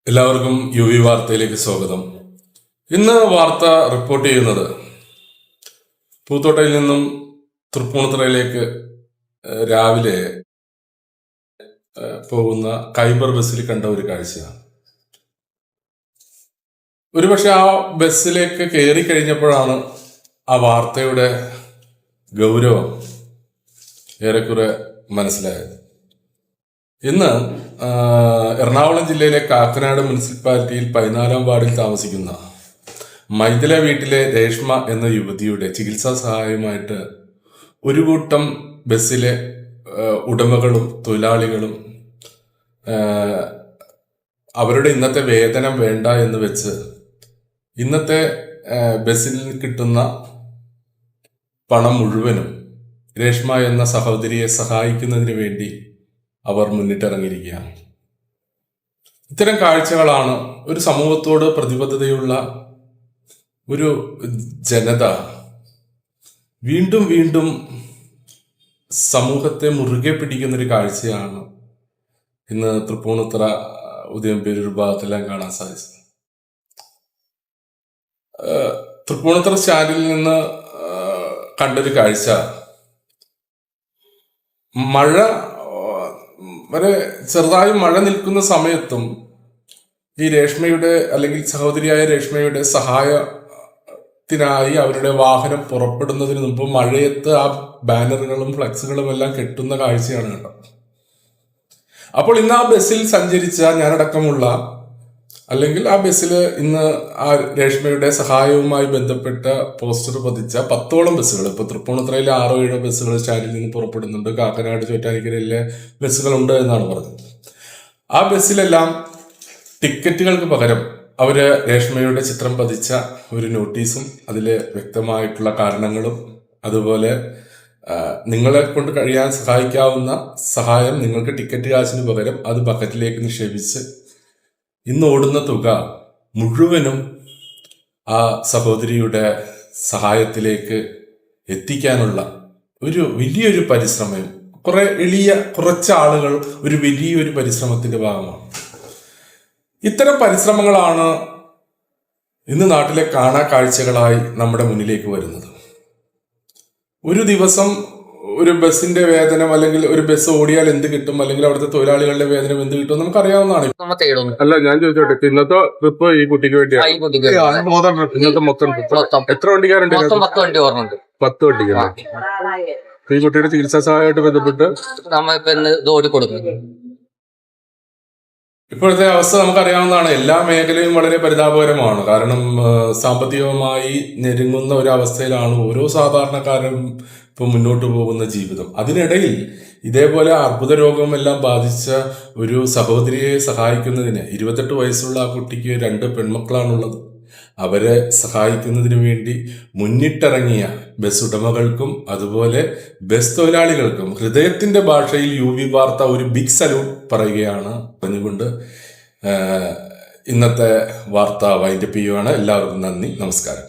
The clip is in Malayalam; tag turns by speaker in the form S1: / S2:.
S1: എല്ലാവർക്കും UV വാർത്തയിലേക്ക് സ്വാഗതം. ഇന്ന് വാർത്ത റിപ്പോർട്ട് ചെയ്യുന്നത് പൂത്തോട്ടയിൽ നിന്നും തൃപ്പൂണിത്തുറയിലേക്ക് രാവിലെ പോകുന്ന കൈബർ ബസ്സിൽ കണ്ട ഒരു കാഴ്ചയാണ്. ഒരുപക്ഷെ ആ ബസ്സിലേക്ക് കയറി കഴിഞ്ഞപ്പോഴാണ് ആ വാർത്തയുടെ ഗൗരവം ഏറെക്കുറെ മനസ്സിലായത്. ഇന്ന് എറണാകുളം ജില്ലയിലെ കാക്കനാട് മുനിസിപ്പാലിറ്റിയിൽ 14-ാം വാർഡിൽ താമസിക്കുന്ന മൈഥില വീട്ടിലെ രേഷ്മ എന്ന യുവതിയുടെ ചികിത്സാ സഹായമായിട്ട് ഒരു കൂട്ടം ബസ്സിലെ ഉടമകളും തൊഴിലാളികളും അവരുടെ ഇന്നത്തെ വേതനം വേണ്ട എന്ന് വെച്ച് ഇന്നത്തെ ബസ്സിൽ കിട്ടുന്ന പണം മുഴുവനും രേഷ്മ എന്ന സഹോദരിയെ സഹായിക്കുന്നതിന് വേണ്ടി അവർ മുന്നിട്ടിറങ്ങിയിരിക്കുകയാണ്. ഇത്തരം കാഴ്ചകളാണ് ഒരു സമൂഹത്തോട് പ്രതിബദ്ധതയുള്ള ഒരു ജനത വീണ്ടും വീണ്ടും സമൂഹത്തെ മുറുകെ പിടിക്കുന്ന ഒരു കാഴ്ചയാണ് ഇന്ന് തൃപ്പൂണിത്തുറ ഉദയംപേരൂർ ഭാഗത്തെല്ലാം കാണാൻ സാധിച്ചത്. തൃപ്പൂണിത്തുറ സ്റ്റാൻഡിൽ നിന്ന് കണ്ടൊരു കാഴ്ച, മഴ വരെ ചെറുതായി മഴ നിൽക്കുന്ന സമയത്തും ഈ രേഷ്മയുടെ അല്ലെങ്കിൽ സഹോദരിയായ രേഷ്മയുടെ സഹായത്തിനായി അവരുടെ വാഹനം പുറപ്പെടുന്നതിന് മുമ്പ് മഴയത്ത് ആ ബാനറുകളും ഫ്ലക്സുകളും എല്ലാം കെട്ടുന്ന കാഴ്ചയാണ് കണ്ടത്. അപ്പോൾ ഇന്ന് ആ ബസ്സിൽ സഞ്ചരിച്ച ഞാനടക്കമുള്ള അല്ലെങ്കിൽ ആ ബസ്സിൽ ഇന്ന് ആ രേഷ്മയുടെ സഹായവുമായി ബന്ധപ്പെട്ട പോസ്റ്റർ പതിച്ച 10ഓളം ബസ്സുകൾ, ഇപ്പൊ തൃപ്പൂണിത്തുറയിലെ 6-7 ബസ്സുകൾ സ്റ്റാൻഡിൽ നിന്ന് പുറപ്പെടുന്നുണ്ട്. കാക്കനാട് ചോറ്റാനിക്കരയിലെ ബസ്സുകളുണ്ട് എന്നാണ് പറഞ്ഞത്. ആ ബസ്സിലെല്ലാം ടിക്കറ്റുകൾക്ക് പകരം അവര് രേഷ്മയുടെ ചിത്രം പതിച്ച ഒരു നോട്ടീസും അതിലെ വ്യക്തമായിട്ടുള്ള കാരണങ്ങളും, അതുപോലെ നിങ്ങളെ കൊണ്ട് കഴിയാൻ സഹായിക്കാവുന്ന സഹായം നിങ്ങൾക്ക് ടിക്കറ്റ് കാശിന് പകരം അത് ബക്കറ്റിലേക്ക് നിക്ഷേപിച്ച് ഇന്ന് ഓടുന്ന തുക മുഴുവനും ആ സഹോദരിയുടെ സഹായത്തിലേക്ക് എത്തിക്കാനുള്ള ഒരു വലിയൊരു പരിശ്രമം, കുറച്ച് ആളുകൾ ഒരു വലിയൊരു പരിശ്രമത്തിന്റെ ഭാഗമാണ്. ഇത്തരം പരിശ്രമങ്ങളാണ് ഇന്ന് നാട്ടിലെ കാണാ കാഴ്ചകളായി നമ്മുടെ മുന്നിലേക്ക് വരുന്നത്. ഒരു ദിവസം ഒരു ബസ്സിന്റെ വേതനം അല്ലെങ്കിൽ ഒരു ബസ് ഓടിയാൽ എന്ത് കിട്ടും, അല്ലെങ്കിൽ അവിടുത്തെ തൊഴിലാളികളുടെ വേതനം എന്ത് കിട്ടും നമുക്കറിയാവുന്നതാണ്.
S2: അല്ല, ഞാൻ ചോദിച്ചോട്ടെ, ഇന്നത്തെ ട്രിപ്പ് ഈ കുട്ടിക്ക് വേണ്ടിയാണ്. ഇന്നത്തെ മൊത്തം എത്ര വണ്ടിക്കാരുണ്ട്? 10 വണ്ടിക്കാരുണ്ട്. ഈ കുട്ടിയുടെ ചികിത്സാ സഹായമായിട്ട് ബന്ധപ്പെട്ട്
S1: ഇപ്പോഴത്തെ അവസ്ഥ നമുക്കറിയാവുന്നതാണ്. എല്ലാ മേഖലയും വളരെ പരിതാപകരമാണ്. കാരണം സാമ്പത്തികമായി ഞെരുങ്ങുന്ന ഒരു അവസ്ഥയിലാണ് ഓരോ സാധാരണക്കാരും ഇപ്പൊ മുന്നോട്ട് പോകുന്ന ജീവിതം. അതിനിടയിൽ ഇതേപോലെ അർബുദ രോഗമെല്ലാം ബാധിച്ച ഒരു സഹോദരിയെ സഹായിക്കുന്നതിന് 28 വയസ്സുള്ള ആ കുട്ടിക്ക് 2 പെൺമക്കളാണുള്ളത്. അവരെ സഹായിക്കുന്നതിന് വേണ്ടി മുന്നിട്ടിറങ്ങിയ ബസ് ഉടമകൾക്കും അതുപോലെ ബസ് തൊഴിലാളികൾക്കും ഹൃദയത്തിന്റെ ഭാഷയിൽ UV വാർത്ത ഒരു ബിഗ് സല്യൂട്ട് പറയുകയാണ്. പറഞ്ഞുകൊണ്ട് ഇന്നത്തെ വാർത്ത വൈൻഡപ്പ് ചെയ്യുകയാണ്. എല്ലാവർക്കും നന്ദി, നമസ്കാരം.